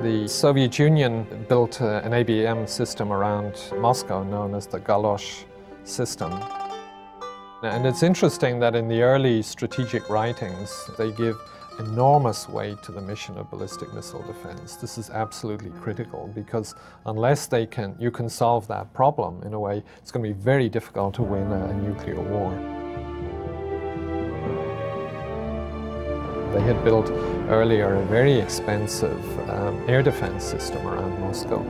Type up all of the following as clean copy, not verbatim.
The Soviet Union built an ABM system around Moscow known as the Galosh system. And it's interesting that in the early strategic writings, they give enormous weight to the mission of ballistic missile defense. This is absolutely critical because unless you can solve that problem in a way, it's going to be very difficult to win a nuclear war. They had built earlier a very expensive air defense system around Moscow.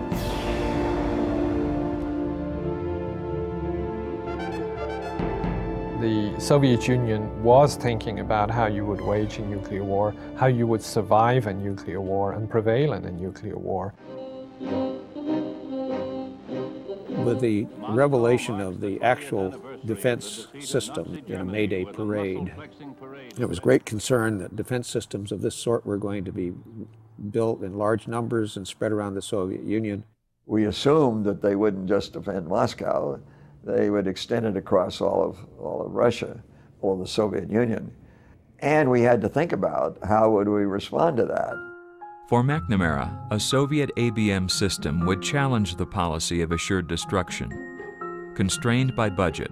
The Soviet Union was thinking about how you would wage a nuclear war, how you would survive a nuclear war and prevail in a nuclear war. With the revelation of the actual defense system in a May Day parade, there was great concern that defense systems of this sort were going to be built in large numbers and spread around the Soviet Union. We assumed that they wouldn't just defend Moscow, they would extend it across all of Russia, all of the Soviet Union. And we had to think about how would we respond to that. For McNamara, a Soviet ABM system would challenge the policy of assured destruction. Constrained by budget,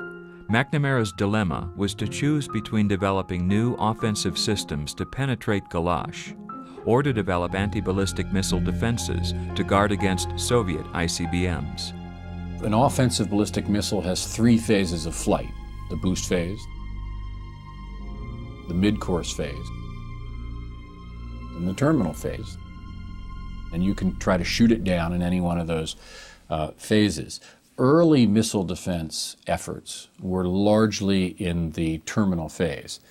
McNamara's dilemma was to choose between developing new offensive systems to penetrate Galosh or to develop anti-ballistic missile defenses to guard against Soviet ICBMs. An offensive ballistic missile has 3 phases of flight: the boost phase, the mid-course phase, and the terminal phase. And you can try to shoot it down in any one of those phases. Early missile defense efforts were largely in the terminal phase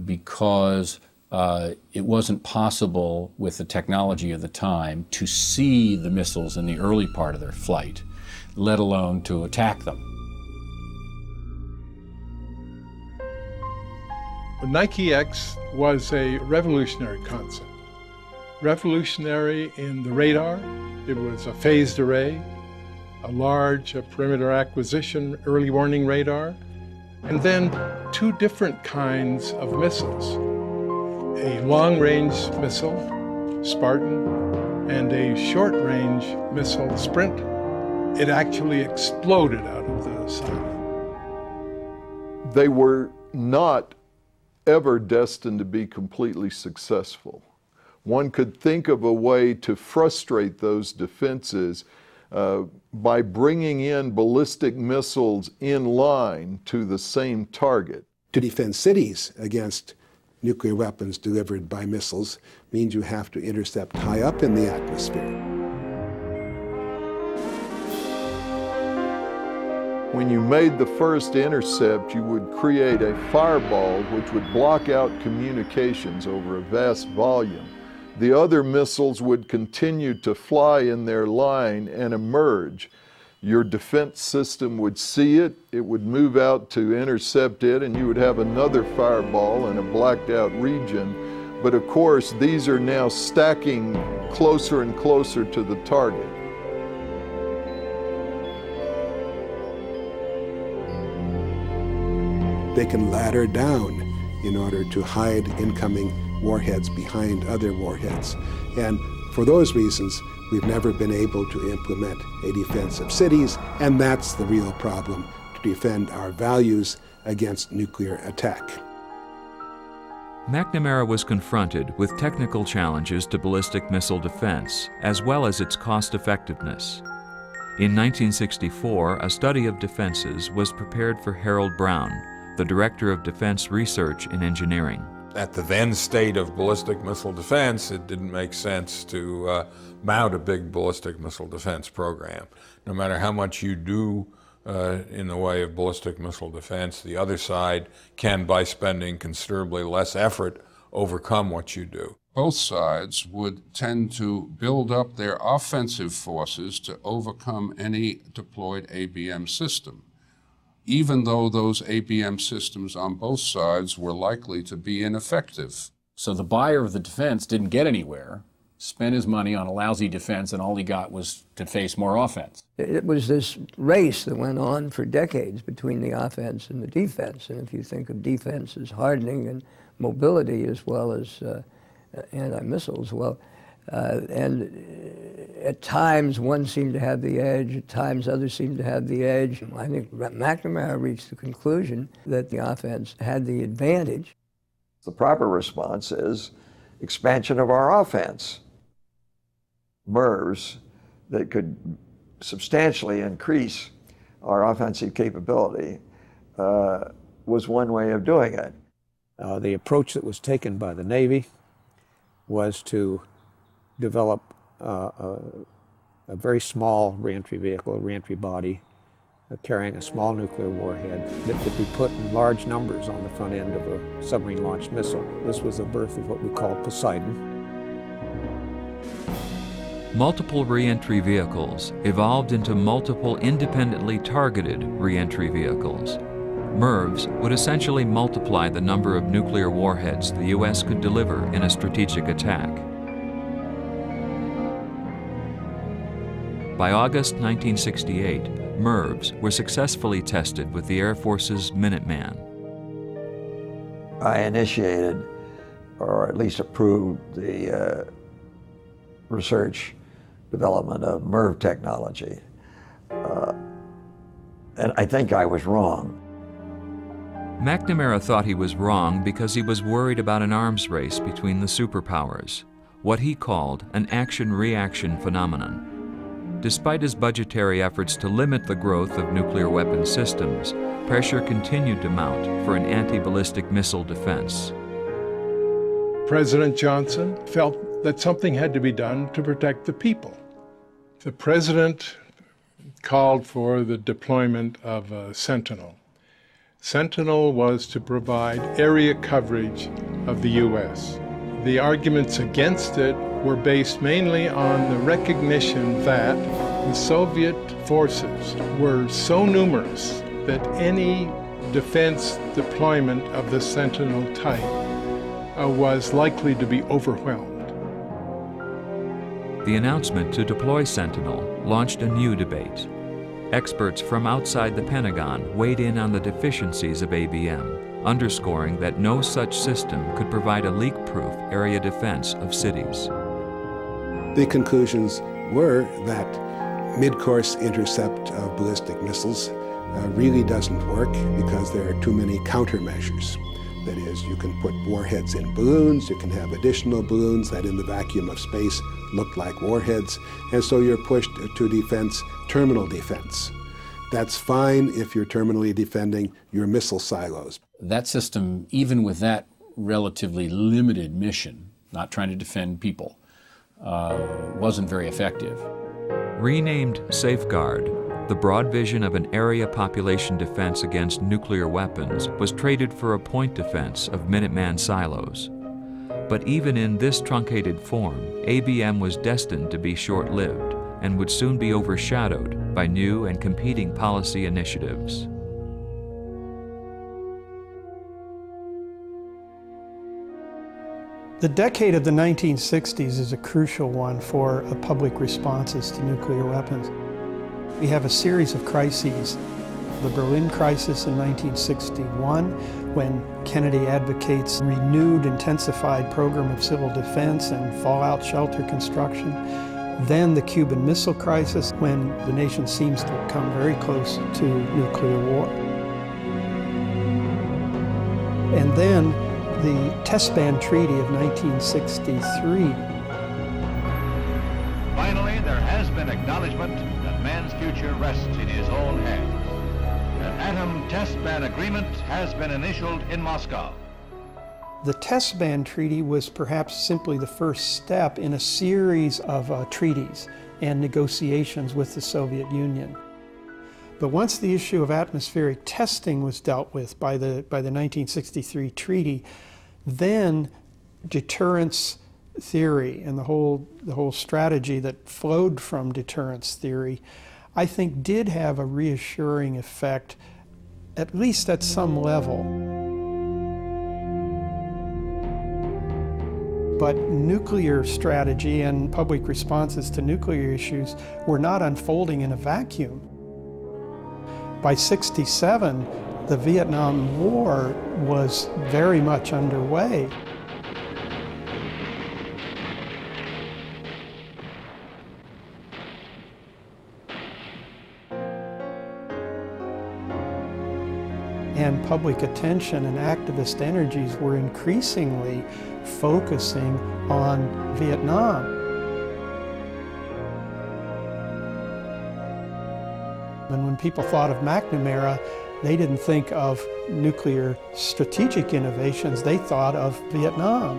because it wasn't possible with the technology of the time to see the missiles in the early part of their flight, let alone to attack them. Nike X was a revolutionary concept. Revolutionary in the radar. It was a phased array, a large perimeter acquisition early warning radar, and then 2 different kinds of missiles. A long-range missile, Spartan, and a short-range missile, Sprint. It actually exploded out of the silo. They were not ever destined to be completely successful. One could think of a way to frustrate those defenses by bringing in ballistic missiles in line to the same target. To defend cities against nuclear weapons delivered by missiles means you have to intercept high up in the atmosphere. When you made the first intercept, you would create a fireball which would block out communications over a vast volume. The other missiles would continue to fly in their line and emerge. Your defense system would see it, it would move out to intercept it, and you would have another fireball in a blacked out region. But of course, these are now stacking closer and closer to the target. They can ladder down in order to hide incoming warheads behind other warheads. And for those reasons, we've never been able to implement a defense of cities, and that's the real problem, to defend our values against nuclear attack. McNamara was confronted with technical challenges to ballistic missile defense, as well as its cost-effectiveness. In 1964, a study of defenses was prepared for Harold Brown, the Director of Defense Research and Engineering. At the then state of ballistic missile defense, it didn't make sense to mount a big ballistic missile defense program. No matter how much you do in the way of ballistic missile defense, the other side can, by spending considerably less effort, overcome what you do. Both sides would tend to build up their offensive forces to overcome any deployed ABM system, even though those ABM systems on both sides were likely to be ineffective. So the buyer of the defense didn't get anywhere, spent his money on a lousy defense, and all he got was to face more offense. It was this race that went on for decades between the offense and the defense. And if you think of defense as hardening and mobility as well as anti-missiles, well, And at times one seemed to have the edge, at times others seemed to have the edge. I think McNamara reached the conclusion that the offense had the advantage. The proper response is expansion of our offense. MIRVs that could substantially increase our offensive capability was one way of doing it. The approach that was taken by the Navy was to develop a very small reentry vehicle, a reentry body, carrying a small nuclear warhead that could be put in large numbers on the front end of a submarine-launched missile. This was the birth of what we call Poseidon. Multiple reentry vehicles evolved into multiple independently targeted reentry vehicles. MIRVs would essentially multiply the number of nuclear warheads the U.S. could deliver in a strategic attack. By August 1968, MIRVs were successfully tested with the Air Force's Minuteman. I initiated, or at least approved, the research development of MIRV technology. And I think I was wrong. McNamara thought he was wrong because he was worried about an arms race between the superpowers, what he called an action-reaction phenomenon. Despite his budgetary efforts to limit the growth of nuclear weapon systems, pressure continued to mount for an anti-ballistic missile defense. President Johnson felt that something had to be done to protect the people. The president called for the deployment of a Sentinel. Sentinel was to provide area coverage of the U.S. The arguments against it were based mainly on the recognition that the Soviet forces were so numerous that any defense deployment of the Sentinel type was likely to be overwhelmed. The announcement to deploy Sentinel launched a new debate. Experts from outside the Pentagon weighed in on the deficiencies of ABM, underscoring that no such system could provide a leak-proof area defense of cities. The conclusions were that mid-course intercept of ballistic missiles really doesn't work because there are too many countermeasures. That is, you can put warheads in balloons, you can have additional balloons that in the vacuum of space look like warheads, and so you're pushed to defense, terminal defense. That's fine if you're terminally defending your missile silos. That system, even with that relatively limited mission, not trying to defend people, wasn't very effective. Renamed Safeguard, the broad vision of an area population defense against nuclear weapons was traded for a point defense of Minuteman silos. But even in this truncated form, ABM was destined to be short-lived and would soon be overshadowed by new and competing policy initiatives. The decade of the 1960s is a crucial one for public responses to nuclear weapons. We have a series of crises. The Berlin crisis in 1961, when Kennedy advocates renewed, intensified program of civil defense and fallout shelter construction. Then the Cuban Missile Crisis, when the nation seems to come very close to nuclear war. And then the Test Ban Treaty of 1963. Finally, there has been acknowledgement that man's future rests in his own hands. An atom test ban agreement has been initialed in Moscow. The Test Ban Treaty was perhaps simply the first step in a series of treaties and negotiations with the Soviet Union. But once the issue of atmospheric testing was dealt with by the 1963 treaty, then deterrence theory and the whole strategy that flowed from deterrence theory, I think did have a reassuring effect, at least at some level. But nuclear strategy and public responses to nuclear issues were not unfolding in a vacuum. By '67, the Vietnam War was very much underway. And public attention and activist energies were increasingly focusing on Vietnam. And when people thought of McNamara, they didn't think of nuclear strategic innovations, they thought of Vietnam.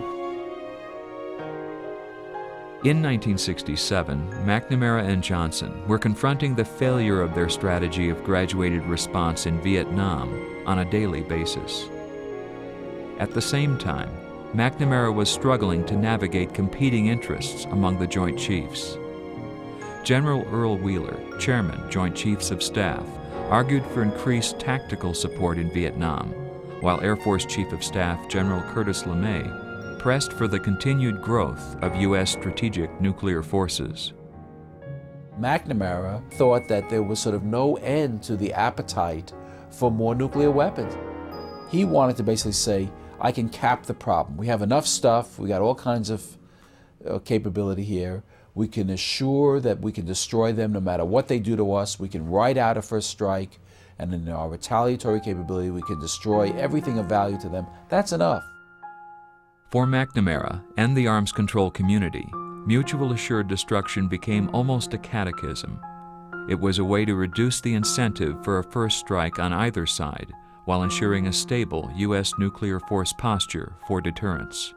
In 1967, McNamara and Johnson were confronting the failure of their strategy of graduated response in Vietnam on a daily basis. At the same time, McNamara was struggling to navigate competing interests among the Joint Chiefs. General Earl Wheeler, Chairman, Joint Chiefs of Staff, argued for increased tactical support in Vietnam, while Air Force Chief of Staff General Curtis LeMay pressed for the continued growth of U.S. strategic nuclear forces. McNamara thought that there was sort of no end to the appetite for more nuclear weapons. He wanted to basically say, I can cap the problem. We have enough stuff, we got all kinds of capability here. We can assure that we can destroy them no matter what they do to us. We can ride out a first strike, and in our retaliatory capability, we can destroy everything of value to them. That's enough. For McNamara and the arms control community, mutual assured destruction became almost a catechism. It was a way to reduce the incentive for a first strike on either side, while ensuring a stable U.S. nuclear force posture for deterrence.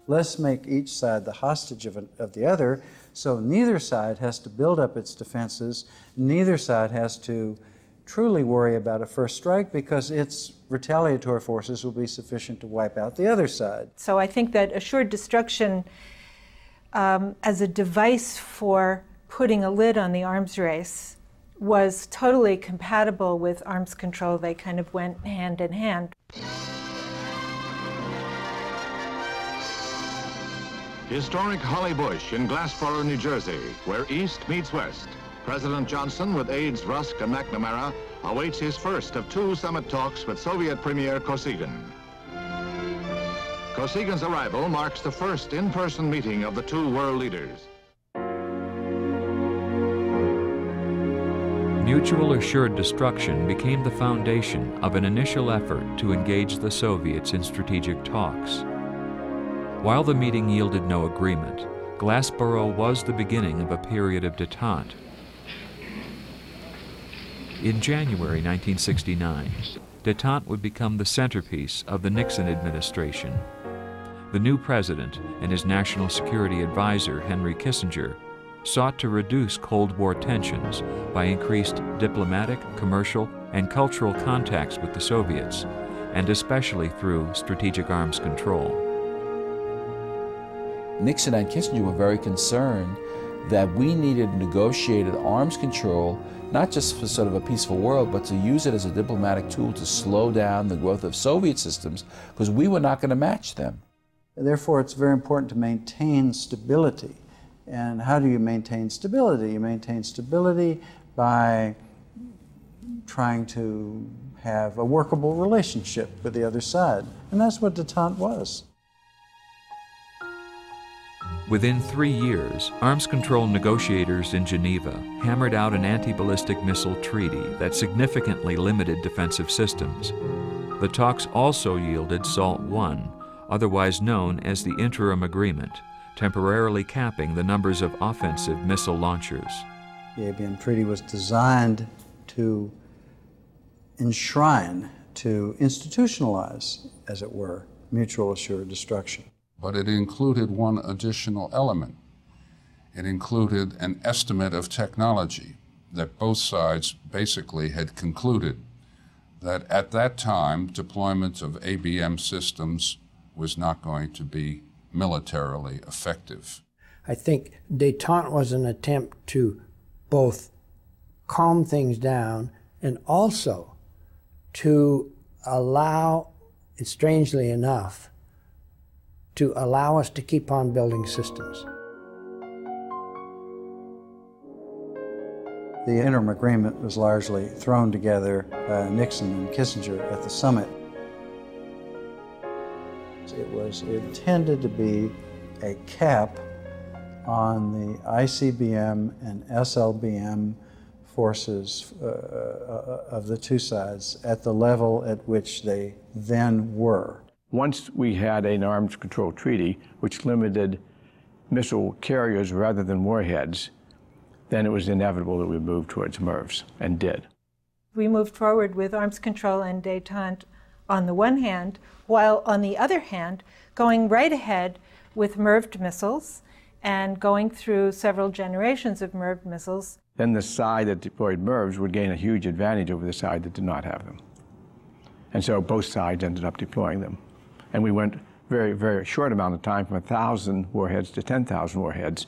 Let's make each side the hostage of the other, so neither side has to build up its defenses, neither side has to truly worry about a first strike because its retaliatory forces will be sufficient to wipe out the other side. So I think that assured destruction as a device for putting a lid on the arms race was totally compatible with arms control. They kind of went hand in hand. Historic Holly Bush in Glassboro, New Jersey, where East meets West. President Johnson, with aides Rusk and McNamara, awaits his first of two summit talks with Soviet Premier Kosygin. Kosygin arrival marks the first in-person meeting of the two world leaders. Mutual assured destruction became the foundation of an initial effort to engage the Soviets in strategic talks. While the meeting yielded no agreement, Glassboro was the beginning of a period of détente. In January 1969, détente would become the centerpiece of the Nixon administration. The new president and his national security advisor, Henry Kissinger, sought to reduce Cold War tensions by increased diplomatic, commercial, and cultural contacts with the Soviets, and especially through strategic arms control. Nixon and Kissinger were very concerned that we needed negotiated arms control, not just for sort of a peaceful world, but to use it as a diplomatic tool to slow down the growth of Soviet systems, because we were not going to match them. Therefore, it's very important to maintain stability. And how do you maintain stability? You maintain stability by trying to have a workable relationship with the other side. And that's what détente was. Within 3 years, arms control negotiators in Geneva hammered out an anti-ballistic missile treaty that significantly limited defensive systems. The talks also yielded SALT I, otherwise known as the Interim Agreement, temporarily capping the numbers of offensive missile launchers. The ABM Treaty was designed to enshrine, to institutionalize, as it were, mutual assured destruction. But it included one additional element. It included an estimate of technology that both sides basically had concluded that at that time, deployment of ABM systems was not going to be militarily effective. I think détente was an attempt to both calm things down and also to allow, strangely enough, to allow us to keep on building systems. The interim agreement was largely thrown together by Nixon and Kissinger at the summit. It was intended to be a cap on the ICBM and SLBM forces of the two sides at the level at which they then were. Once we had an arms control treaty which limited missile carriers rather than warheads, then it was inevitable that we moved towards MIRVs, and did. We moved forward with arms control and détente on the one hand, while on the other hand, going right ahead with MIRVed missiles and going through several generations of MIRVed missiles. Then the side that deployed MIRVs would gain a huge advantage over the side that did not have them. And so both sides ended up deploying them. And we went very, very short amount of time from 1,000 warheads to 10,000 warheads,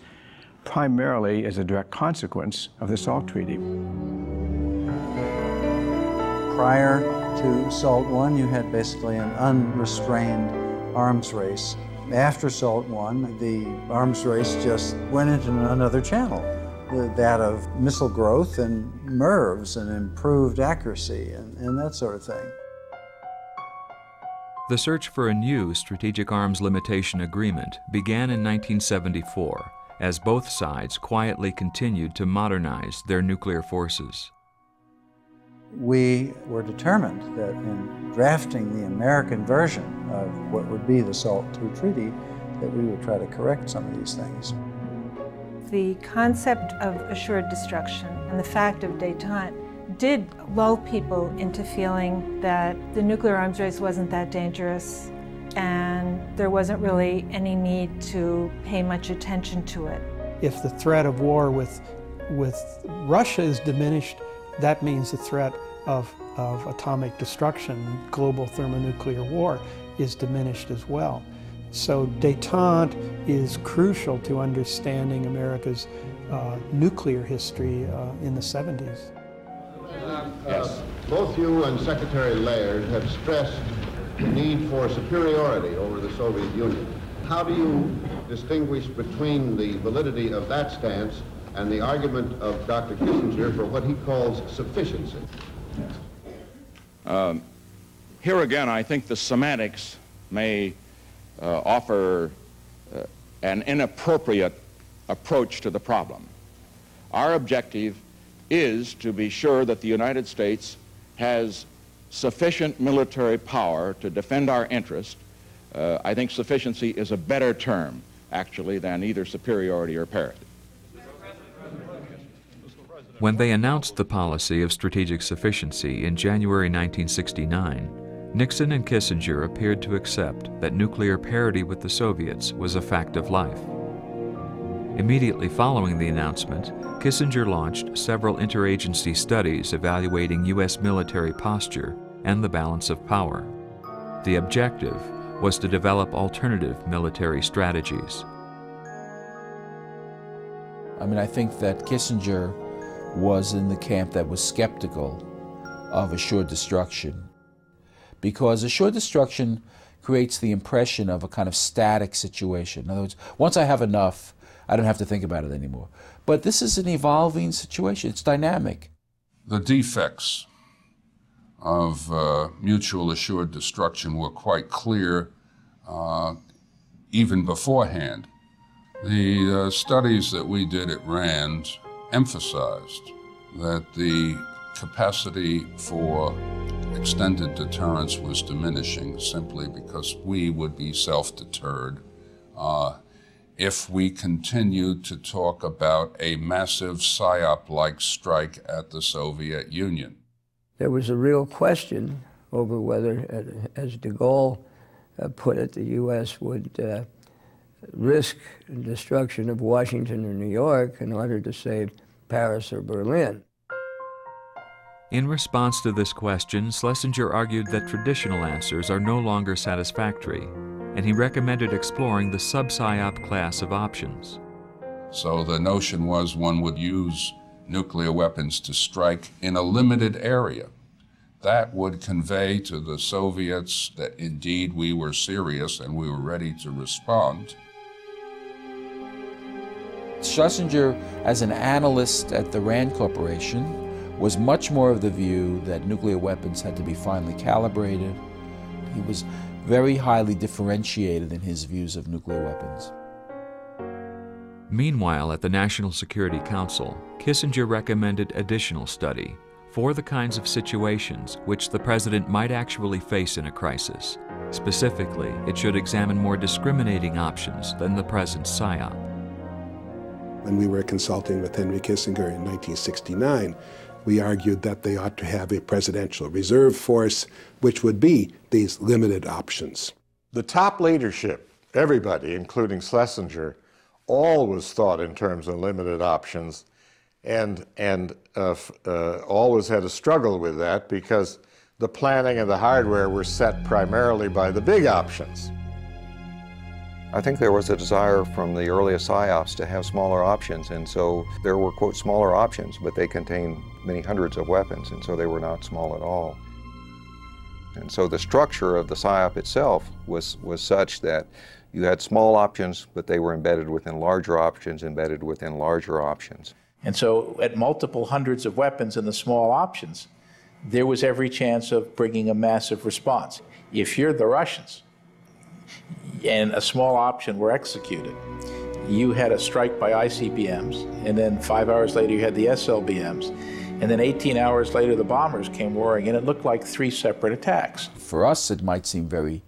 primarily as a direct consequence of the SALT Treaty. Prior to SALT I, you had basically an unrestrained arms race. After SALT I, the arms race just went into another channel, that of missile growth and MIRVs and improved accuracy and that sort of thing. The search for a new Strategic Arms Limitation Agreement began in 1974 as both sides quietly continued to modernize their nuclear forces. We were determined that in drafting the American version of what would be the SALT II treaty, that we would try to correct some of these things. The concept of assured destruction and the fact of détente did lull people into feeling that the nuclear arms race wasn't that dangerous and there wasn't really any need to pay much attention to it. If the threat of war with Russia is diminished, that means the threat of atomic destruction, global thermonuclear war, is diminished as well. So détente is crucial to understanding America's nuclear history in the 70s. Both you and Secretary Laird have stressed the need for superiority over the Soviet Union. How do you distinguish between the validity of that stance and the argument of Dr. Kissinger for what he calls sufficiency? Here again, I think the semantics may offer an inappropriate approach to the problem. Our objective is to be sure that the United States has sufficient military power to defend our interest. I think sufficiency is a better term, actually, than either superiority or parity. When they announced the policy of strategic sufficiency in January 1969, Nixon and Kissinger appeared to accept that nuclear parity with the Soviets was a fact of life. Immediately following the announcement, Kissinger launched several interagency studies evaluating U.S. military posture and the balance of power. The objective was to develop alternative military strategies. I mean, I think that Kissinger was in the camp that was skeptical of assured destruction, because assured destruction creates the impression of a kind of static situation. In other words, once I have enough, I don't have to think about it anymore. But this is an evolving situation. It's dynamic. The defects of mutual assured destruction were quite clear even beforehand. The studies that we did at RAND emphasized that the capacity for extended deterrence was diminishing simply because we would be self-deterred if we continued to talk about a massive SIOP-like strike at the Soviet Union. There was a real question over whether, as de Gaulle put it, the U.S. would risk destruction of Washington or New York in order to save Paris or Berlin. In response to this question, Schlesinger argued that traditional answers are no longer satisfactory, and he recommended exploring the sub-SIOP class of options. So the notion was one would use nuclear weapons to strike in a limited area. That would convey to the Soviets that indeed we were serious and we were ready to respond. Schlesinger, as an analyst at the RAND Corporation, was much more of the view that nuclear weapons had to be finely calibrated. He was very highly differentiated in his views of nuclear weapons. Meanwhile, at the National Security Council, Kissinger recommended additional study for the kinds of situations which the president might actually face in a crisis. Specifically, it should examine more discriminating options than the present SIOP. When we were consulting with Henry Kissinger in 1969, we argued that they ought to have a presidential reserve force, which would be these limited options. The top leadership, everybody, including Schlesinger, always thought in terms of limited options and always had a struggle with that because the planning and the hardware were set primarily by the big options. I think there was a desire from the earliest SIOPs to have smaller options, and so there were, quote, smaller options, but they contained many hundreds of weapons, and so they were not small at all. And so the structure of the SIOP itself was such that you had small options, but they were embedded within larger options, embedded within larger options. And so at multiple hundreds of weapons in the small options, there was every chance of bringing a massive response. If you're the Russians and a small option were executed, you had a strike by ICBMs, and then 5 hours later you had the SLBMs, and then 18 hours later the bombers came roaring, and it looked like 3 separate attacks. For us, it might seem very,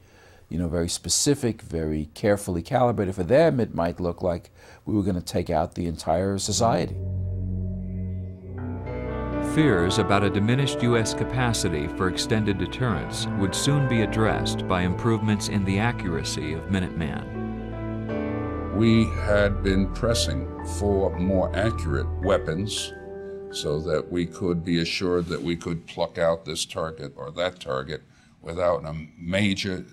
very specific, very carefully calibrated. For them, it might look like we were going to take out the entire society. Fears about a diminished U.S. capacity for extended deterrence would soon be addressed by improvements in the accuracy of Minuteman. We had been pressing for more accurate weapons so that we could be assured that we could pluck out this target or that target without a major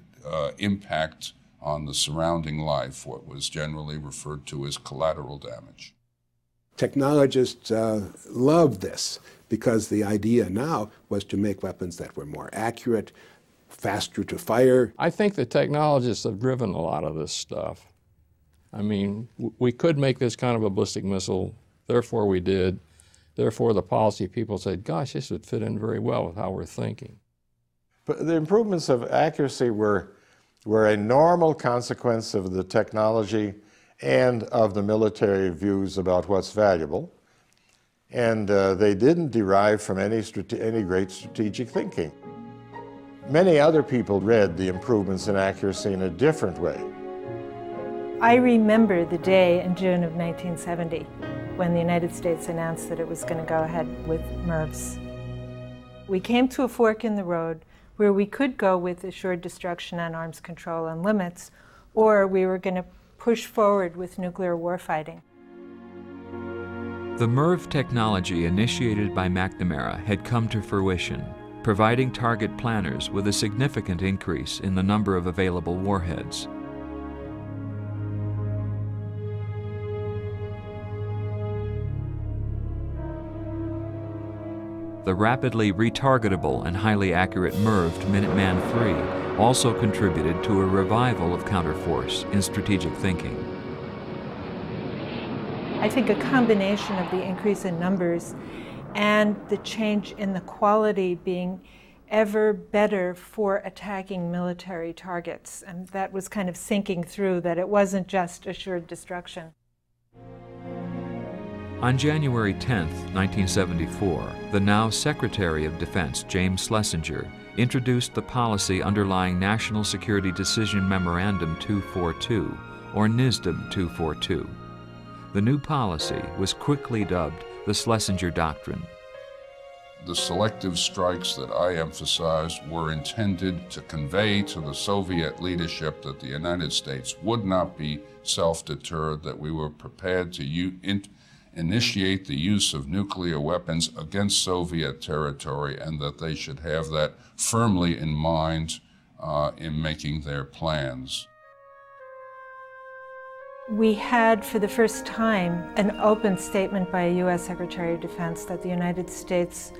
impact on the surrounding life, what was generally referred to as collateral damage. Technologists love this because the idea now was to make weapons that were more accurate, faster to fire. I think the technologists have driven a lot of this stuff. I mean, we could make this kind of a ballistic missile, therefore we did. Therefore, the policy people said, gosh, this would fit in very well with how we're thinking. But the improvements of accuracy were a normal consequence of the technology and of the military views about what's valuable. And they didn't derive from any great strategic thinking. Many other people read the improvements in accuracy in a different way. I remember the day in June of 1970 when the United States announced that it was going to go ahead with MIRVs. We came to a fork in the road where we could go with assured destruction and arms control and limits, or we were going to push forward with nuclear warfighting. The MIRV technology initiated by McNamara had come to fruition, providing target planners with a significant increase in the number of available warheads. The rapidly retargetable and highly accurate MIRVed Minuteman III also contributed to a revival of counterforce in strategic thinking. I think a combination of the increase in numbers and the change in the quality being ever better for attacking military targets, and that was kind of sinking through that it wasn't just assured destruction. On January 10, 1974, the now Secretary of Defense, James Schlesinger, introduced the policy underlying National Security Decision Memorandum 242, or NSDM 242. The new policy was quickly dubbed the Schlesinger Doctrine. The selective strikes that I emphasized were intended to convey to the Soviet leadership that the United States would not be self-deterred, that we were prepared to initiate the use of nuclear weapons against Soviet territory, and that they should have that firmly in mind in making their plans. We had, for the first time, an open statement by a U.S. Secretary of Defense that the United States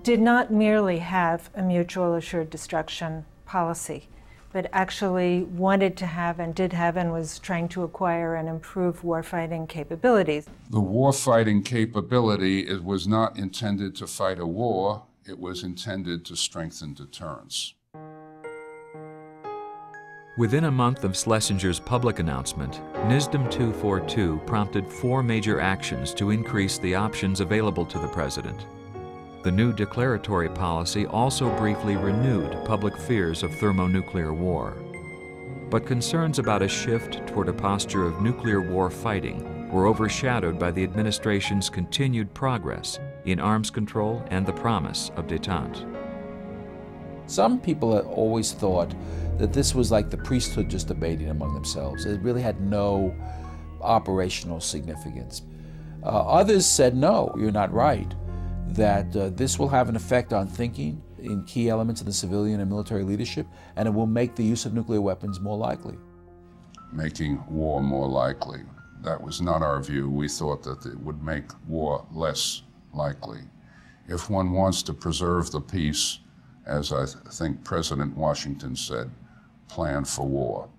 did not merely have a mutual assured destruction policy, but actually wanted to have and did have and was trying to acquire and improve warfighting capabilities. The warfighting capability, it was not intended to fight a war, it was intended to strengthen deterrence. Within a month of Schlesinger's public announcement, NSDM 242 prompted 4 major actions to increase the options available to the President. The new declaratory policy also briefly renewed public fears of thermonuclear war. But concerns about a shift toward a posture of nuclear war fighting were overshadowed by the administration's continued progress in arms control and the promise of détente. Some people had always thought that this was like the priesthood just debating among themselves. It really had no operational significance. Others said, no, you're not right, that this will have an effect on thinking in key elements of the civilian and military leadership, and it will make the use of nuclear weapons more likely. Making war more likely. That was not our view. We thought that it would make war less likely. If one wants to preserve the peace, as I think President Washington said, plan for war.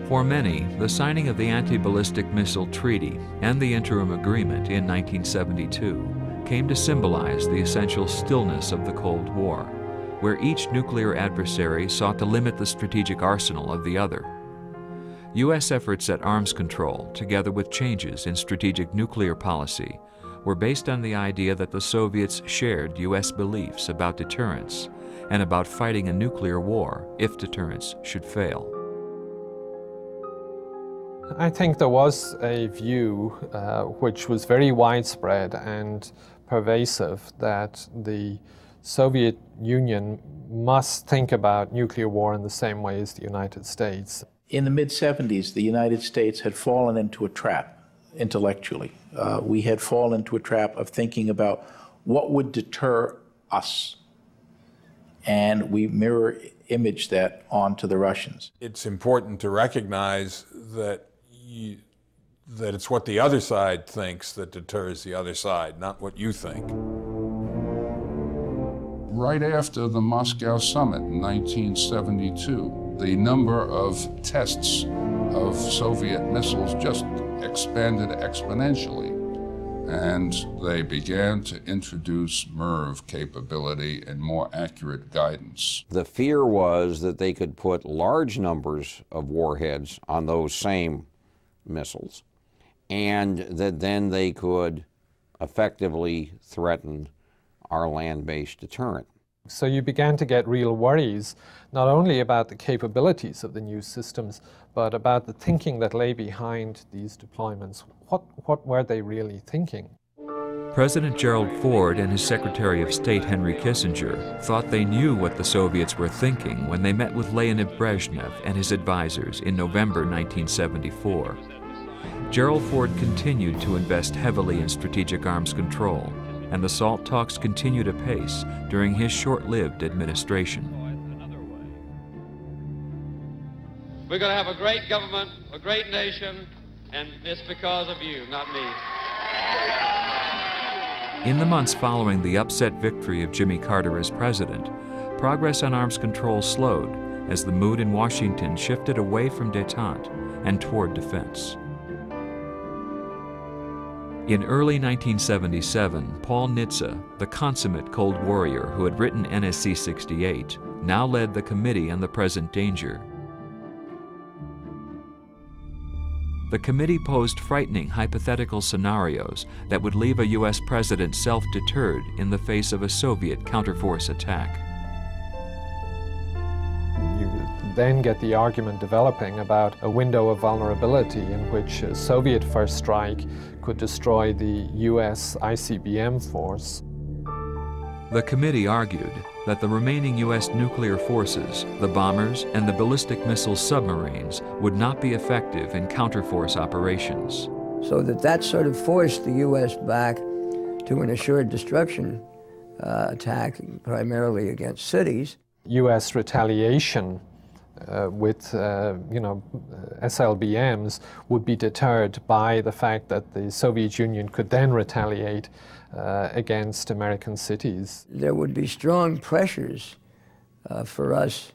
For many, the signing of the Anti-Ballistic Missile Treaty and the Interim Agreement in 1972 came to symbolize the essential stillness of the Cold War, where each nuclear adversary sought to limit the strategic arsenal of the other. U.S. efforts at arms control, together with changes in strategic nuclear policy, were based on the idea that the Soviets shared U.S. beliefs about deterrence and about fighting a nuclear war if deterrence should fail. I think there was a view which was very widespread and pervasive that the Soviet Union must think about nuclear war in the same way as the United States. In the mid-70s, the United States had fallen into a trap intellectually. We had fallen into a trap of thinking about what would deter us, and we mirror image that onto the Russians. It's important to recognize that that it's what the other side thinks that deters the other side, not what you think. Right after the Moscow summit in 1972, the number of tests of Soviet missiles just expanded exponentially, and they began to introduce MIRV capability and more accurate guidance. The fear was that they could put large numbers of warheads on those same missiles, and that then they could effectively threaten our land-based deterrent. So you began to get real worries, not only about the capabilities of the new systems, but about the thinking that lay behind these deployments. What were they really thinking? President Gerald Ford and his Secretary of State Henry Kissinger thought they knew what the Soviets were thinking when they met with Leonid Brezhnev and his advisors in November 1974. Gerald Ford continued to invest heavily in strategic arms control, and the SALT talks continued apace during his short-lived administration. We're going to have a great government, a great nation, and it's because of you, not me. In the months following the upset victory of Jimmy Carter as president, progress on arms control slowed as the mood in Washington shifted away from détente and toward defense. In early 1977, Paul Nitze, the consummate Cold Warrior who had written NSC 68, now led the Committee on the Present Danger. The committee posed frightening hypothetical scenarios that would leave a U.S. president self-deterred in the face of a Soviet counterforce attack. You then get the argument developing about a window of vulnerability in which a Soviet first strike could destroy the U.S. ICBM force. The committee argued that the remaining U.S. nuclear forces, the bombers and the ballistic missile submarines, would not be effective in counterforce operations. So that sort of forced the U.S. back to an assured destruction attack, primarily against cities. U.S. retaliation with SLBMs would be deterred by the fact that the Soviet Union could then retaliate against American cities. There would be strong pressures for us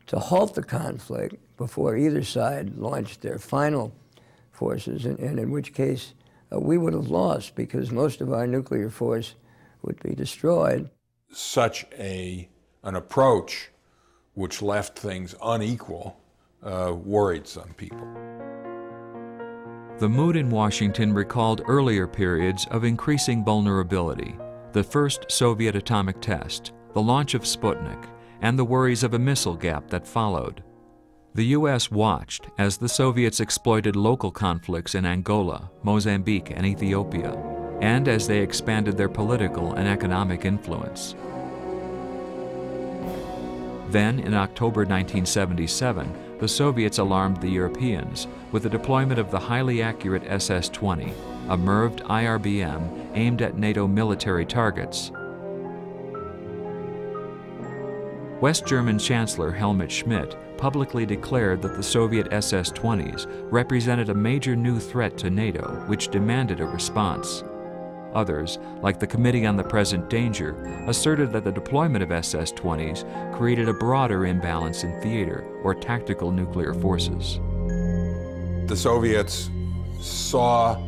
to halt the conflict before either side launched their final forces, and in which case we would have lost because most of our nuclear force would be destroyed. such an approach, which left things unequal, worried some people. The mood in Washington recalled earlier periods of increasing vulnerability, the first Soviet atomic test, the launch of Sputnik, and the worries of a missile gap that followed. The U.S. watched as the Soviets exploited local conflicts in Angola, Mozambique, and Ethiopia, and as they expanded their political and economic influence. Then, in October 1977, the Soviets alarmed the Europeans with the deployment of the highly accurate SS-20, a MIRVed IRBM aimed at NATO military targets. West German Chancellor Helmut Schmidt publicly declared that the Soviet SS-20s represented a major new threat to NATO, which demanded a response. Others, like the Committee on the Present Danger, asserted that the deployment of SS-20s created a broader imbalance in theater or tactical nuclear forces. The Soviets saw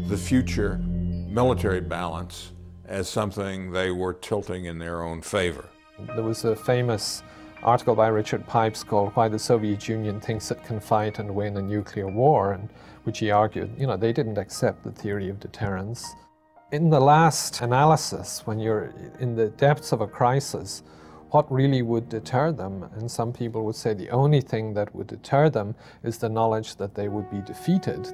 the future military balance as something they were tilting in their own favor. There was a famous article by Richard Pipes called "Why the Soviet Union Thinks It Can Fight and Win a Nuclear War," in which he argued, they didn't accept the theory of deterrence. In the last analysis, when you're in the depths of a crisis, what really would deter them? And some people would say the only thing that would deter them is the knowledge that they would be defeated.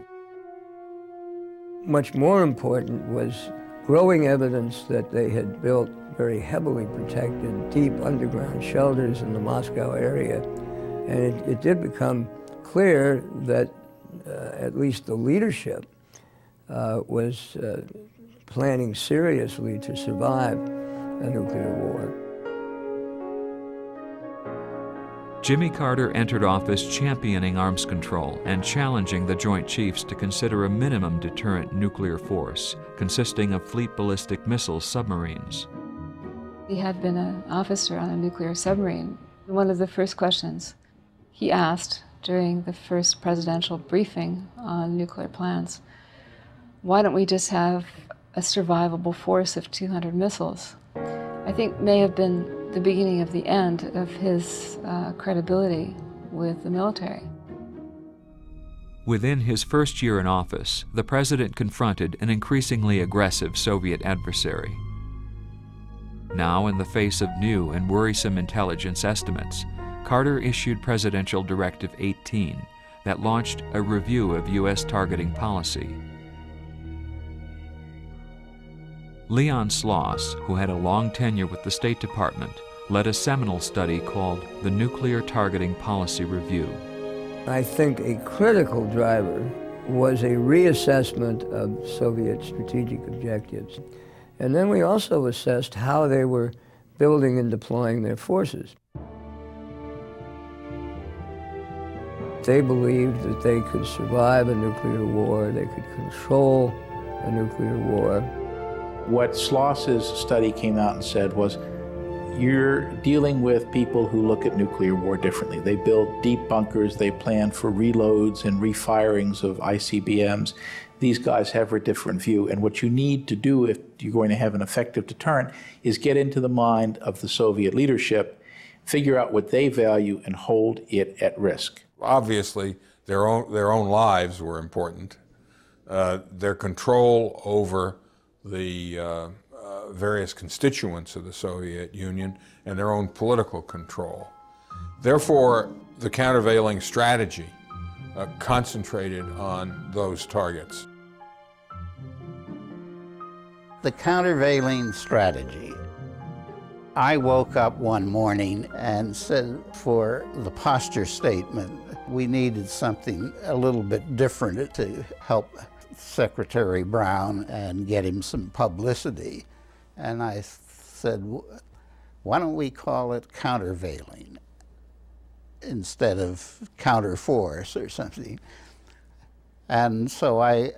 Much more important was growing evidence that they had built very heavily protected, deep underground shelters in the Moscow area. And it did become clear that at least the leadership was planning seriously to survive a nuclear war. Jimmy Carter entered office championing arms control and challenging the Joint Chiefs to consider a minimum deterrent nuclear force consisting of fleet ballistic missile submarines. He had been an officer on a nuclear submarine. One of the first questions he asked during the first presidential briefing on nuclear plans, why don't we just have a survivable force of 200 missiles? I think may have been the beginning of the end of his credibility with the military. Within his first year in office, the president confronted an increasingly aggressive Soviet adversary. Now, in the face of new and worrisome intelligence estimates, Carter issued Presidential Directive 18 that launched a review of U.S. targeting policy. Leon Sloss, who had a long tenure with the State Department, led a seminal study called the Nuclear Targeting Policy Review. I think a critical driver was a reassessment of Soviet strategic objectives. And then we also assessed how they were building and deploying their forces. They believed that they could survive a nuclear war, they could control a nuclear war. What Sloss's study came out and said was, you're dealing with people who look at nuclear war differently. They build deep bunkers, they plan for reloads and refirings of ICBMs. These guys have a different view, and what you need to do if you're going to have an effective deterrent is get into the mind of the Soviet leadership, figure out what they value, and hold it at risk. Obviously, their own lives were important. Their control over the various constituents of the Soviet Union and their own political control. Therefore, the countervailing strategy concentrated on those targets. The countervailing strategy. I woke up one morning and said for the posture statement, we needed something a little bit different to help Secretary Brown and get him some publicity. And I said, why don't we call it countervailing instead of counterforce or something? And so I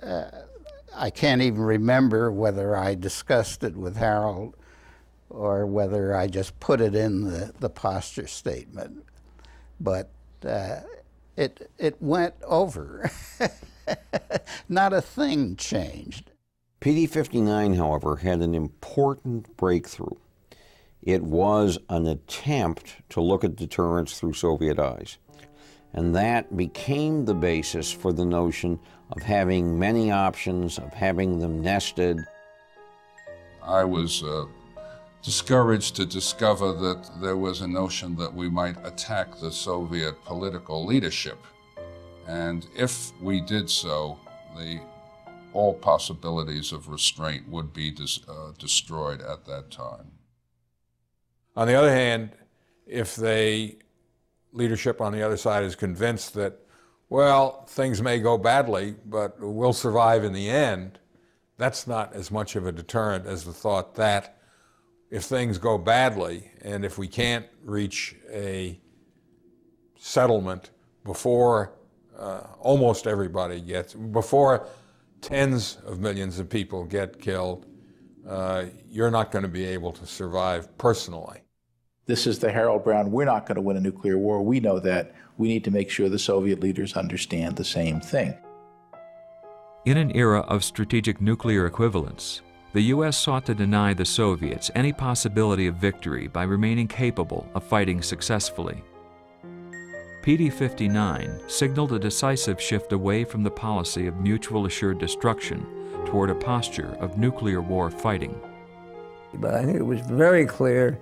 can't even remember whether I discussed it with Harold or whether I just put it in the posture statement. But it went over. Not a thing changed. PD-59, however, had an important breakthrough. It was an attempt to look at deterrence through Soviet eyes. And that became the basis for the notion of having many options, of having them nested. I was discouraged to discover that there was a notion that we might attack the Soviet political leadership. And if we did so, all possibilities of restraint would be destroyed at that time. On the other hand, if leadership on the other side is convinced that, well, things may go badly, but we'll survive in the end, that's not as much of a deterrent as the thought that if things go badly and if we can't reach a settlement before almost everybody before tens of millions of people get killed, you're not going to be able to survive personally. This is the Harold Brown, we're not going to win a nuclear war. We know that. We need to make sure the Soviet leaders understand the same thing. In an era of strategic nuclear equivalence, the U.S. sought to deny the Soviets any possibility of victory by remaining capable of fighting successfully. PD-59 signaled a decisive shift away from the policy of mutual assured destruction toward a posture of nuclear war fighting. But I think it was very clear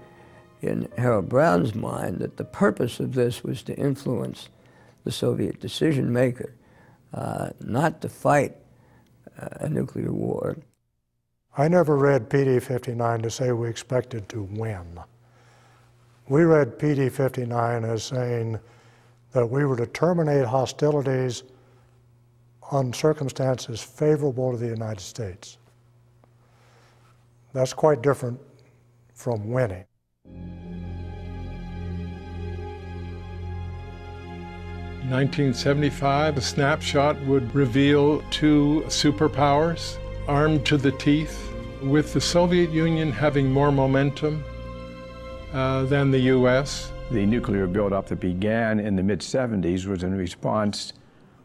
in Harold Brown's mind that the purpose of this was to influence the Soviet decision maker, not to fight a nuclear war. I never read PD-59 to say we expected to win. We read PD-59 as saying that we were to terminate hostilities on circumstances favorable to the United States. That's quite different from winning. In 1975, a snapshot would reveal two superpowers armed to the teeth, with the Soviet Union having more momentum than the U.S. The nuclear buildup that began in the mid-70s was in response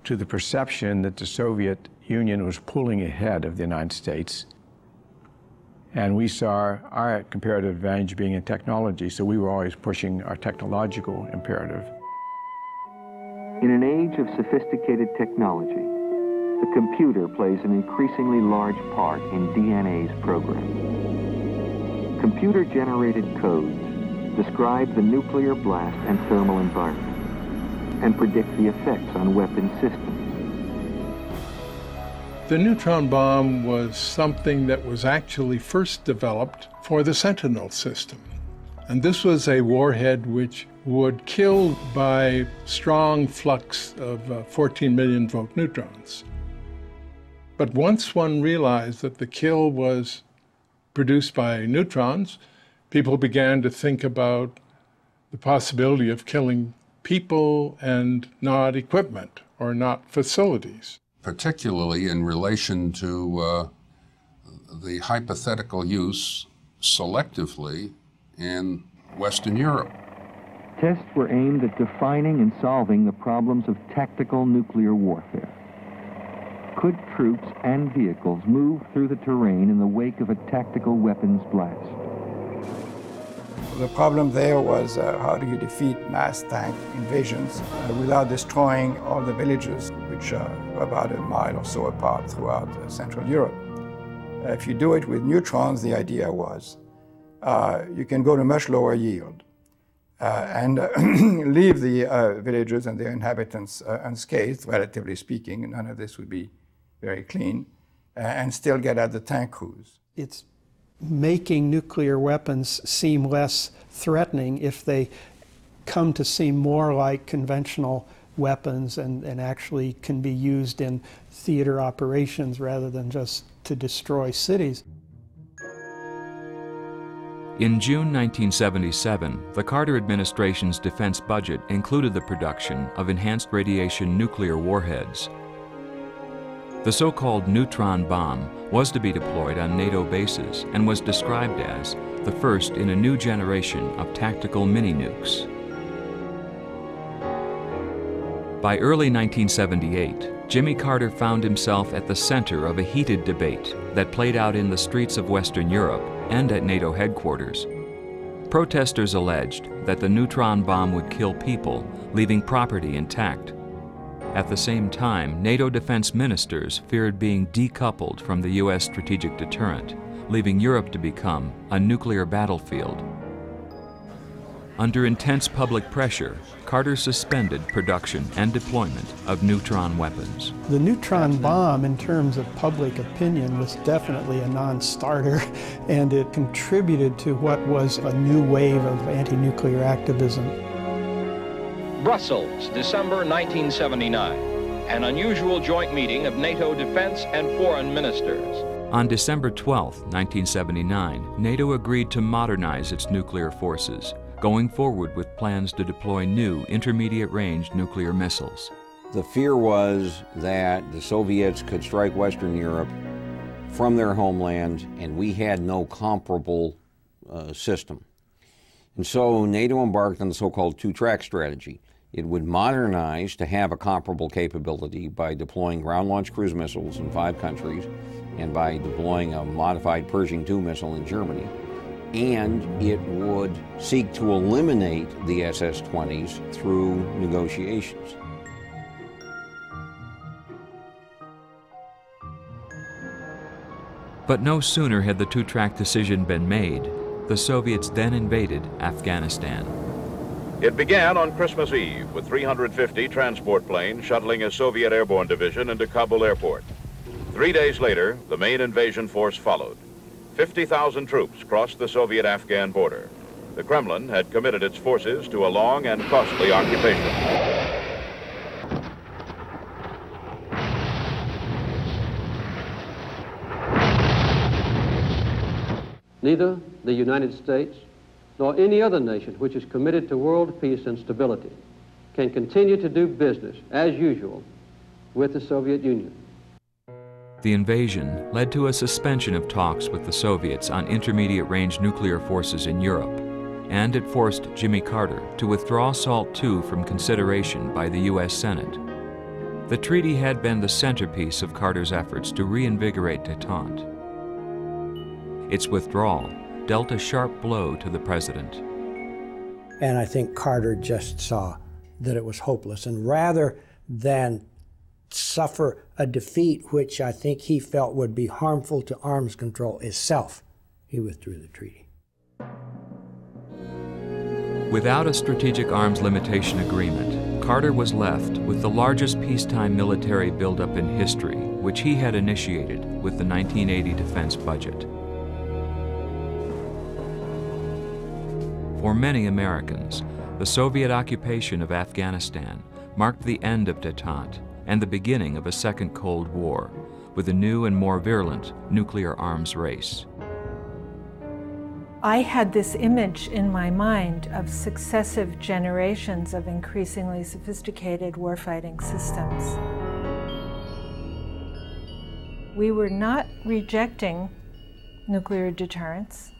to the perception that the Soviet Union was pulling ahead of the United States. And we saw our comparative advantage being in technology, so we were always pushing our technological imperative. In an age of sophisticated technology, the computer plays an increasingly large part in DNA's program. Computer-generated codes describe the nuclear blast and thermal environment and predict the effects on weapon systems. The neutron bomb was something that was actually first developed for the Sentinel system. And this was a warhead which would kill by strong flux of 14 million volt neutrons. But once one realized that the kill was produced by neutrons, people began to think about the possibility of killing people and not equipment or not facilities. Particularly in relation to the hypothetical use selectively in Western Europe. Tests were aimed at defining and solving the problems of tactical nuclear warfare. Could troops and vehicles move through the terrain in the wake of a tactical weapons blast? The problem there was how do you defeat mass tank invasions without destroying all the villages, which are about a mile or so apart throughout Central Europe. If you do it with neutrons, the idea was you can go to much lower yield and leave the villages and their inhabitants unscathed, relatively speaking. None of this would be very clean, and still get at the tank crews. It's making nuclear weapons seem less threatening if they come to seem more like conventional weapons and actually can be used in theater operations rather than just to destroy cities. In June 1977, the Carter administration's defense budget included the production of enhanced radiation nuclear warheads. The so-called Neutron Bomb was to be deployed on NATO bases and was described as the first in a new generation of tactical mini-nukes. By early 1978, Jimmy Carter found himself at the center of a heated debate that played out in the streets of Western Europe and at NATO headquarters. Protesters alleged that the neutron bomb would kill people, leaving property intact. At the same time, NATO defense ministers feared being decoupled from the U.S. strategic deterrent, leaving Europe to become a nuclear battlefield. Under intense public pressure, Carter suspended production and deployment of neutron weapons. The neutron bomb, in terms of public opinion, was definitely a non-starter, and it contributed to what was a new wave of anti-nuclear activism. Brussels, December 1979, an unusual joint meeting of NATO defense and foreign ministers. On December 12, 1979, NATO agreed to modernize its nuclear forces, going forward with plans to deploy new intermediate-range nuclear missiles. The fear was that the Soviets could strike Western Europe from their homeland, and we had no comparable system. And so NATO embarked on the so-called two-track strategy. It would modernize to have a comparable capability by deploying ground-launched cruise missiles in 5 countries and by deploying a modified Pershing II missile in Germany. And it would seek to eliminate the SS-20s through negotiations. But no sooner had the two-track decision been made, the Soviets then invaded Afghanistan. It began on Christmas Eve with 350 transport planes shuttling a Soviet airborne division into Kabul airport. 3 days later, the main invasion force followed. 50,000 troops crossed the Soviet-Afghan border. The Kremlin had committed its forces to a long and costly occupation. Neither the United States nor any other nation which is committed to world peace and stability can continue to do business as usual with the Soviet Union. The invasion led to a suspension of talks with the Soviets on intermediate-range nuclear forces in Europe, and it forced Jimmy Carter to withdraw SALT II from consideration by the U.S. Senate. The treaty had been the centerpiece of Carter's efforts to reinvigorate détente. Its withdrawal dealt a sharp blow to the president. And I think Carter just saw that it was hopeless, and rather than suffer a defeat which I think he felt would be harmful to arms control itself, he withdrew the treaty. Without a strategic arms limitation agreement, Carter was left with the largest peacetime military buildup in history, which he had initiated with the 1980 defense budget. For many Americans, the Soviet occupation of Afghanistan marked the end of détente and the beginning of a second Cold War, with a new and more virulent nuclear arms race. I had this image in my mind of successive generations of increasingly sophisticated warfighting systems. We were not rejecting nuclear deterrence.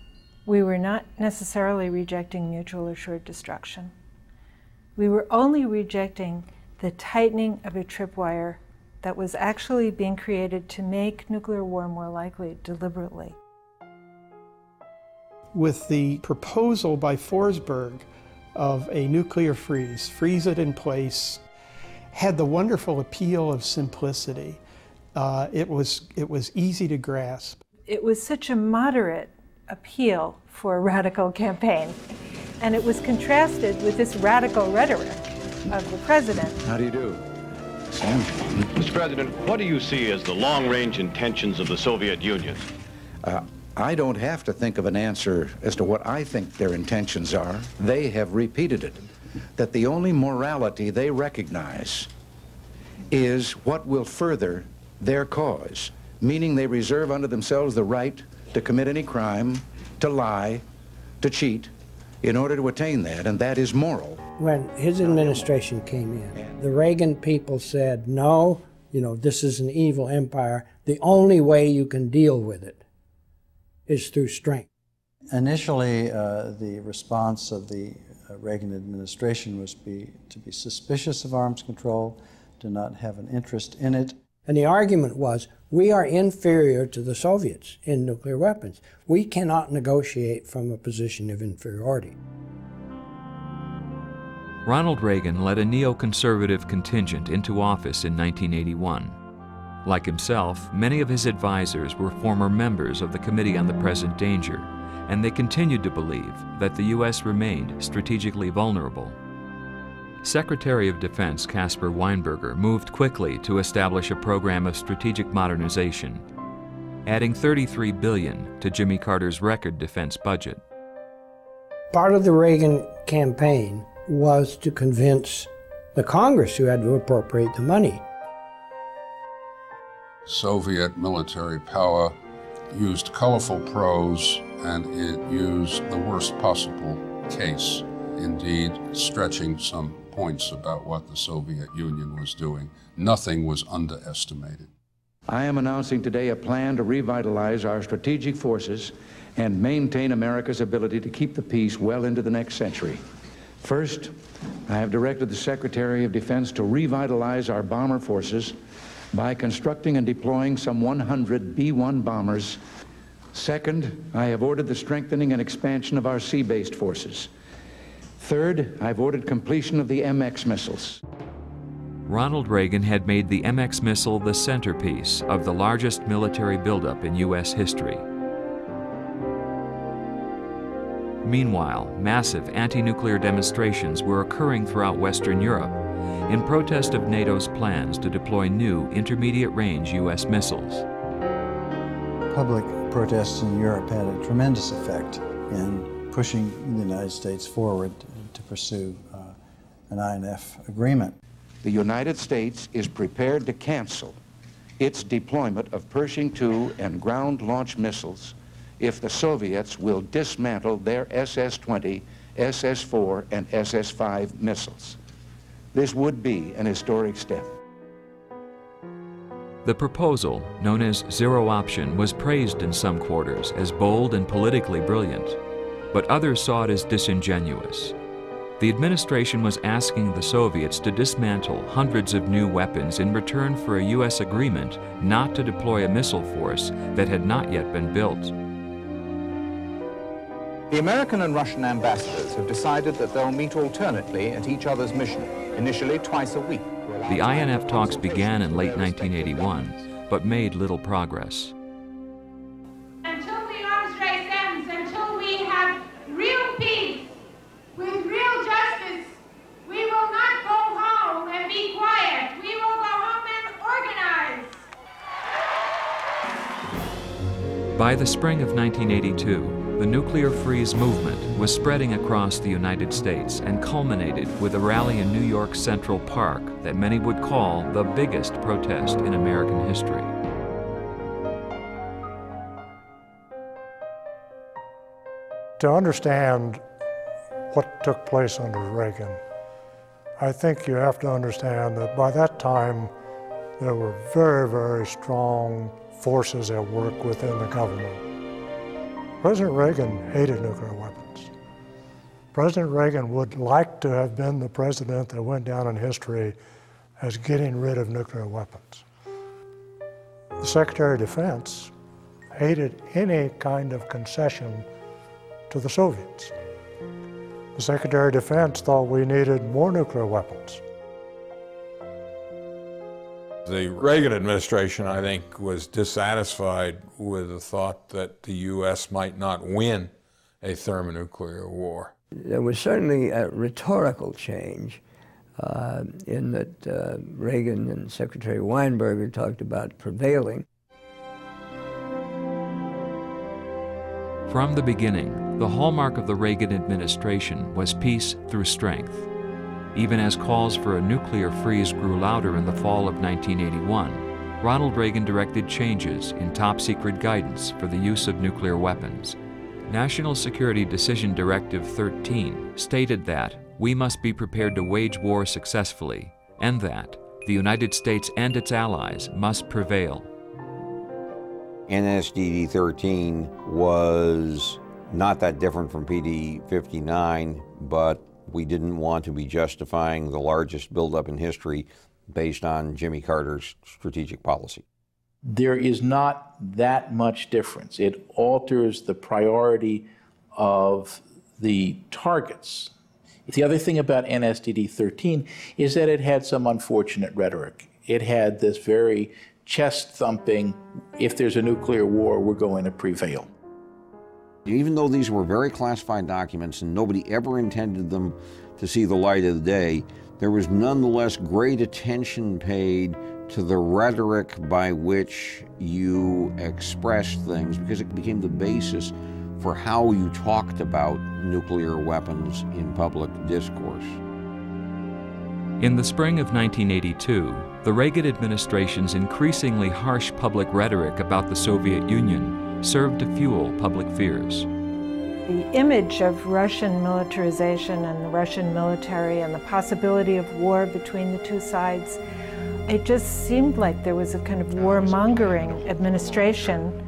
We were not necessarily rejecting mutual assured destruction. We were only rejecting the tightening of a tripwire that was actually being created to make nuclear war more likely deliberately. With the proposal by Forsberg of a nuclear freeze it in place, had the wonderful appeal of simplicity. It was easy to grasp. It was such a moderate appeal for a radical campaign, and it was contrasted with this radical rhetoric of the president. How do you do? Sam? Mr. President, what do you see as the long-range intentions of the Soviet Union? I don't have to think of an answer as to what I think their intentions are. They have repeated it, that the only morality they recognize is what will further their cause, meaning they reserve unto themselves the right to commit any crime, to lie, to cheat, in order to attain that, and that is moral. When his administration came in, the Reagan people said, no, this is an evil empire. The only way you can deal with it is through strength. Initially, the response of the Reagan administration was to be suspicious of arms control, to not have an interest in it. And the argument was, we are inferior to the Soviets in nuclear weapons. We cannot negotiate from a position of inferiority. Ronald Reagan led a neoconservative contingent into office in 1981. Like himself, many of his advisors were former members of the Committee on the Present Danger, and they continued to believe that the U.S. remained strategically vulnerable. Secretary of Defense Caspar Weinberger moved quickly to establish a program of strategic modernization, adding $33 billion to Jimmy Carter's record defense budget. Part of the Reagan campaign was to convince the Congress, who had to appropriate the money. Soviet military power used colorful prose, and it used the worst possible case, indeed stretching some points about what the Soviet Union was doing. Nothing was underestimated. I am announcing today a plan to revitalize our strategic forces and maintain America's ability to keep the peace well into the next century. First, I have directed the Secretary of Defense to revitalize our bomber forces by constructing and deploying some 100 B-1 bombers. Second, I have ordered the strengthening and expansion of our sea-based forces. Third, I've ordered completion of the MX missiles. Ronald Reagan had made the MX missile the centerpiece of the largest military buildup in U.S. history. Meanwhile, massive anti-nuclear demonstrations were occurring throughout Western Europe in protest of NATO's plans to deploy new intermediate-range U.S. missiles. Public protests in Europe had a tremendous effect in pushing the United States forward to pursue an INF agreement. The United States is prepared to cancel its deployment of Pershing II and ground-launched missiles if the Soviets will dismantle their SS-20, SS-4, and SS-5 missiles. This would be an historic step. The proposal, known as Zero Option, was praised in some quarters as bold and politically brilliant, but others saw it as disingenuous. The administration was asking the Soviets to dismantle hundreds of new weapons in return for a U.S. agreement not to deploy a missile force that had not yet been built. The American and Russian ambassadors have decided that they'll meet alternately at each other's mission, initially twice a week. The INF talks began in late 1981, but made little progress. Until the arms race ends, until we have real peace with real justice, we will not go home and be quiet. We will go home and organize. By the spring of 1982, the nuclear freeze movement was spreading across the United States and culminated with a rally in New York's Central Park that many would call the biggest protest in American history. To understand what took place under Reagan, I think you have to understand that by that time there were very, very strong forces at work within the government. President Reagan hated nuclear weapons. President Reagan would like to have been the president that went down in history as getting rid of nuclear weapons. The Secretary of Defense hated any kind of concession to the Soviets. The Secretary of Defense thought we needed more nuclear weapons. The Reagan administration, I think, was dissatisfied with the thought that the U.S. might not win a thermonuclear war. There was certainly a rhetorical change in that Reagan and Secretary Weinberger talked about prevailing. From the beginning, the hallmark of the Reagan administration was peace through strength. Even as calls for a nuclear freeze grew louder in the fall of 1981, Ronald Reagan directed changes in top-secret guidance for the use of nuclear weapons. National Security Decision Directive 13 stated that we must be prepared to wage war successfully, and that the United States and its allies must prevail. NSDD 13 was not that different from PD 59, but we didn't want to be justifying the largest buildup in history based on Jimmy Carter's strategic policy. There is not that much difference. It alters the priority of the targets. The other thing about NSDD-13 is that it had some unfortunate rhetoric. It had this very chest-thumping, if there's a nuclear war, we're going to prevail. Even though these were very classified documents and nobody ever intended them to see the light of the day, there was nonetheless great attention paid to the rhetoric by which you expressed things, because it became the basis for how you talked about nuclear weapons in public discourse. In the spring of 1982, the Reagan administration's increasingly harsh public rhetoric about the Soviet Union served to fuel public fears. The image of Russian militarization and the Russian military and the possibility of war between the two sides, it just seemed like there was a kind of warmongering administration.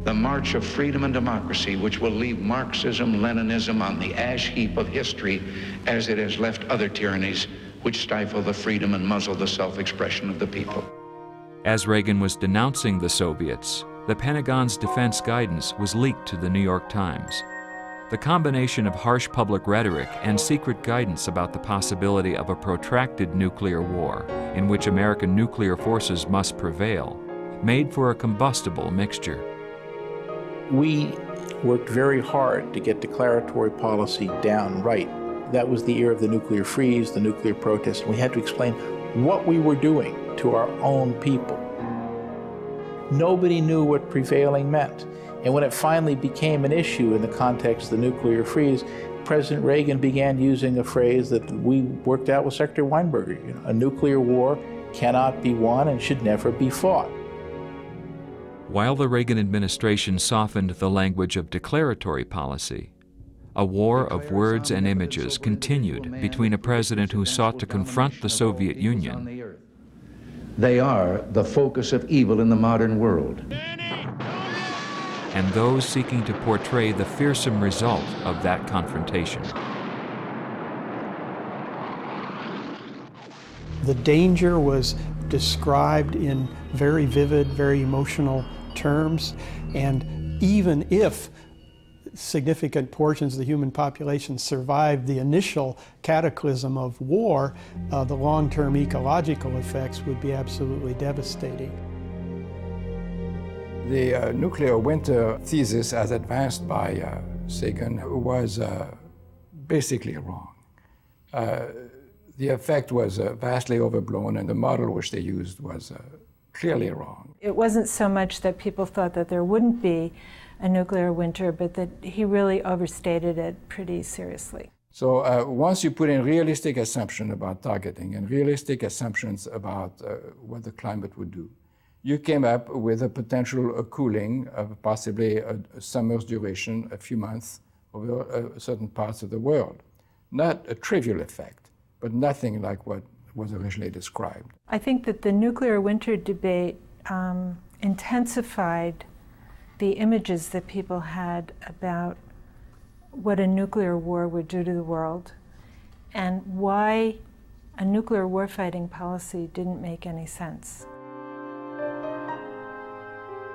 The march of freedom and democracy, which will leave Marxism, Leninism on the ash heap of history as it has left other tyrannies which stifle the freedom and muzzle the self-expression of the people. As Reagan was denouncing the Soviets, the Pentagon's defense guidance was leaked to the New York Times. The combination of harsh public rhetoric and secret guidance about the possibility of a protracted nuclear war in which American nuclear forces must prevail made for a combustible mixture. We worked very hard to get declaratory policy down right. That was the era of the nuclear freeze, the nuclear protest, and we had to explain what we were doing to our own people. Nobody knew what prevailing meant. And when it finally became an issue in the context of the nuclear freeze, President Reagan began using a phrase that we worked out with Secretary Weinberger. A nuclear war cannot be won and should never be fought. While the Reagan administration softened the language of declaratory policy, a war of words and images continued between a president who sought to confront the Soviet Union. They are the focus of evil in the modern world. And those seeking to portray the fearsome result of that confrontation. The danger was described in very vivid, very emotional terms, and even if significant portions of the human population survived the initial cataclysm of war, the long-term ecological effects would be absolutely devastating. The nuclear winter thesis as advanced by Sagan was basically wrong. The effect was vastly overblown, and the model which they used was clearly wrong. It wasn't so much that people thought that there wouldn't be a nuclear winter, but that he really overstated it pretty seriously. So once you put in realistic assumptions about targeting and realistic assumptions about what the climate would do, you came up with a potential cooling of possibly a summer's duration, a few months, over certain parts of the world. Not a trivial effect, but nothing like what was originally described. I think that the nuclear winter debate intensified the images that people had about what a nuclear war would do to the world and why a nuclear warfighting policy didn't make any sense.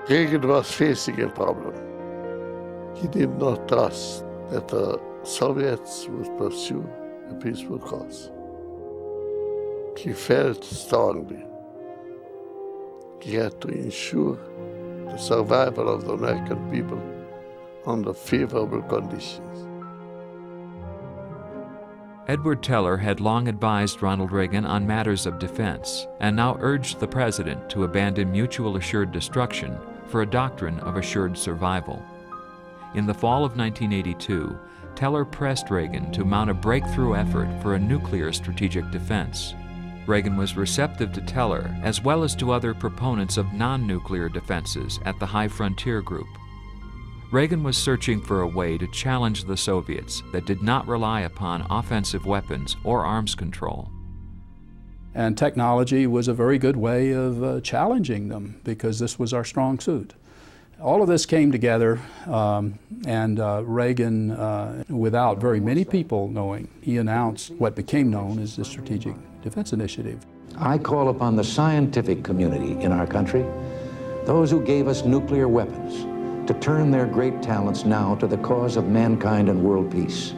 Reagan was facing a problem. He did not trust that the Soviets would pursue a peaceful cause. He felt strongly he had to ensure the survival of the American people under favorable conditions. Edward Teller had long advised Ronald Reagan on matters of defense and now urged the president to abandon mutual assured destruction for a doctrine of assured survival. In the fall of 1982, Teller pressed Reagan to mount a breakthrough effort for a nuclear strategic defense. Reagan was receptive to Teller as well as to other proponents of non-nuclear defenses at the High Frontier Group. Reagan was searching for a way to challenge the Soviets that did not rely upon offensive weapons or arms control. And technology was a very good way of challenging them because this was our strong suit. All of this came together and Reagan, without very many people knowing, he announced what became known as the Strategic Defense Initiative. I call upon the scientific community in our country, those who gave us nuclear weapons, to turn their great talents now to the cause of mankind and world peace,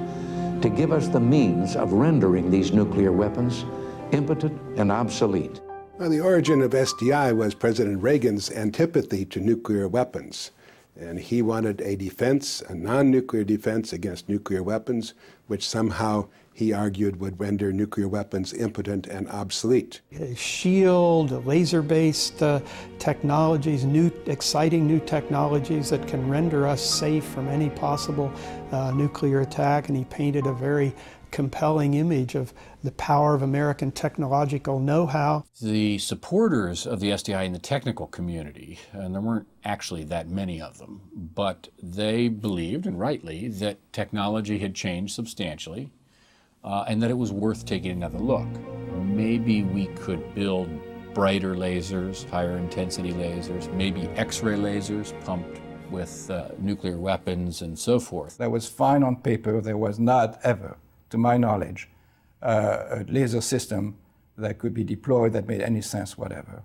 to give us the means of rendering these nuclear weapons impotent and obsolete. Well, the origin of SDI was President Reagan's antipathy to nuclear weapons. And he wanted a defense, a non-nuclear defense against nuclear weapons, which somehow he argued would render nuclear weapons impotent and obsolete. A shield, laser-based technologies, exciting new technologies that can render us safe from any possible nuclear attack, and he painted a very compelling image of the power of American technological know-how. The supporters of the SDI in the technical community, and there weren't actually that many of them, but they believed, and rightly, that technology had changed substantially and that it was worth taking another look. Maybe we could build brighter lasers, higher intensity lasers, maybe X-ray lasers pumped with nuclear weapons and so forth. That was fine on paper. There was not ever, to my knowledge, a laser system that could be deployed that made any sense whatever.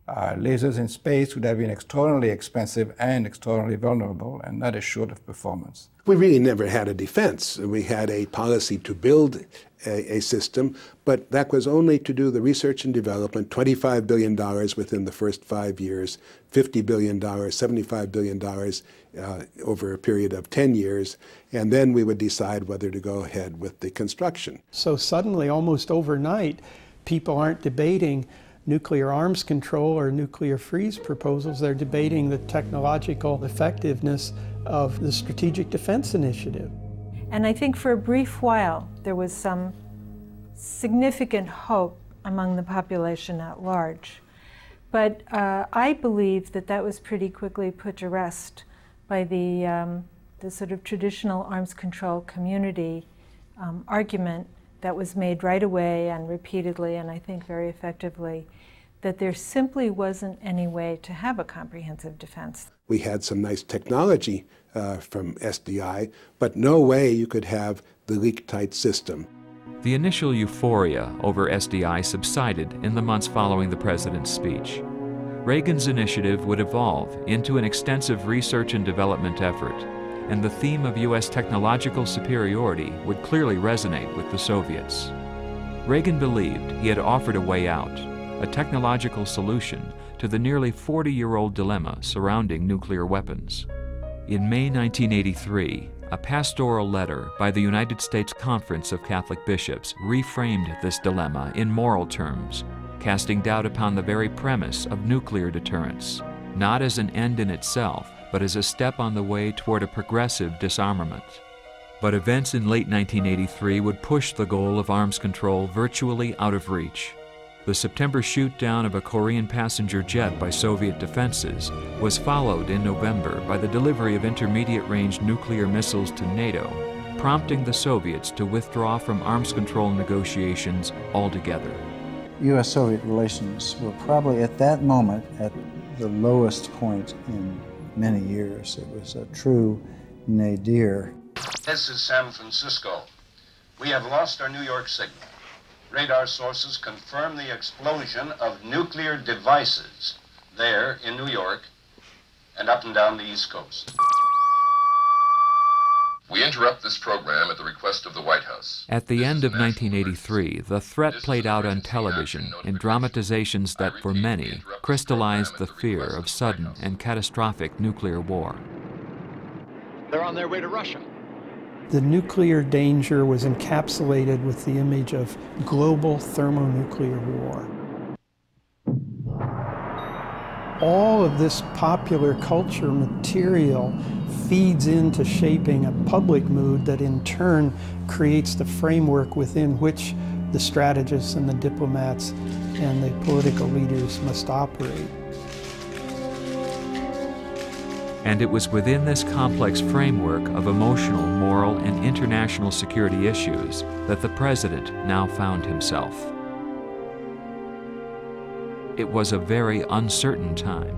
Lasers in space would have been extraordinarily expensive and extraordinarily vulnerable and not assured of performance. We really never had a defense. We had a policy to build a system, but that was only to do the research and development, $25 billion within the first 5 years, $50 billion, $75 billion over a period of 10 years, and then we would decide whether to go ahead with the construction. So suddenly, almost overnight, people aren't debating nuclear arms control or nuclear freeze proposals. They're debating the technological effectiveness of the Strategic Defense Initiative. And I think for a brief while, there was some significant hope among the population at large. But I believe that that was pretty quickly put to rest by the sort of traditional arms control community argument that was made right away and repeatedly, and I think very effectively, that there simply wasn't any way to have a comprehensive defense. We had some nice technology from SDI, but no way you could have the leak-tight system. The initial euphoria over SDI subsided in the months following the president's speech. Reagan's initiative would evolve into an extensive research and development effort, and the theme of U.S. technological superiority would clearly resonate with the Soviets. Reagan believed he had offered a way out, a technological solution to the nearly 40-year-old dilemma surrounding nuclear weapons. In May 1983, a pastoral letter by the United States Conference of Catholic Bishops reframed this dilemma in moral terms, casting doubt upon the very premise of nuclear deterrence, not as an end in itself, but as a step on the way toward a progressive disarmament. But events in late 1983 would push the goal of arms control virtually out of reach. The September shoot-down of a Korean passenger jet by Soviet defenses was followed in November by the delivery of intermediate-range nuclear missiles to NATO, prompting the Soviets to withdraw from arms control negotiations altogether. U.S.-Soviet relations were probably at that moment at the lowest point in many years. It was a true nadir. This is San Francisco. We have lost our New York signal. Radar sources confirm the explosion of nuclear devices there in New York and up and down the East Coast. We interrupt this program at the request of the White House. At the end of 1983, the threat played out on television in dramatizations that, for many, crystallized the fear of sudden and catastrophic nuclear war. They're on their way to Russia. The nuclear danger was encapsulated with the image of global thermonuclear war. All of this popular culture material feeds into shaping a public mood that in turn creates the framework within which the strategists and the diplomats and the political leaders must operate. And it was within this complex framework of emotional, moral, and international security issues that the president now found himself. It was a very uncertain time.